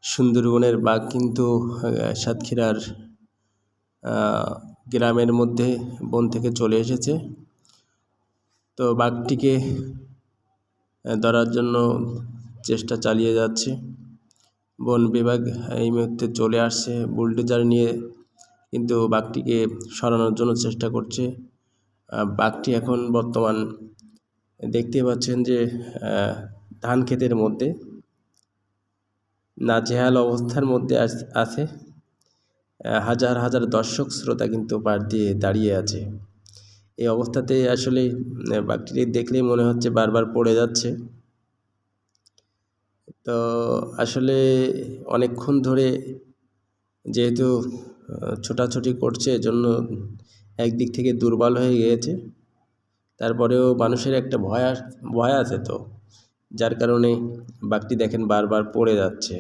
সুন্দরবনের বাঘ কিন্তু সাতক্ষীরার গ্রামের মধ্যে বন থেকে চলে এসেছে। তো বাঘটিকে ধরার জন্য চেষ্টা চালিয়ে যাচ্ছে। বন বিভাগ এই মুহূর্তে চলে আসছে বুলডোজার নিয়ে, কিন্তু বাঘটিকে সরানোর জন্য চেষ্টা করছে। বাঘটি এখন বর্তমান দেখতে পাচ্ছেন যে ধান ক্ষেতের মধ্যে নাজেহাল অবস্থার মধ্যে আছে। হাজার হাজার দর্শক শ্রোতা কিন্তু পাশ দিয়ে দাঁড়িয়ে আছে। এই অবস্থাতে আসলে বাঘটিকে দেখলেই মনে হচ্ছে বারবার পড়ে যাচ্ছে। তো আসলে অনেকক্ষণ ধরে যেহেতু ছোটাছুটি করছে, এজন্য একদিক থেকে দুর্বল হয়ে গিয়েছে। তারপরেও মানুষের একটা ভয় আছে, তো যার কারণে বাঘটি দেখেন বারবার পড়ে যাচ্ছে।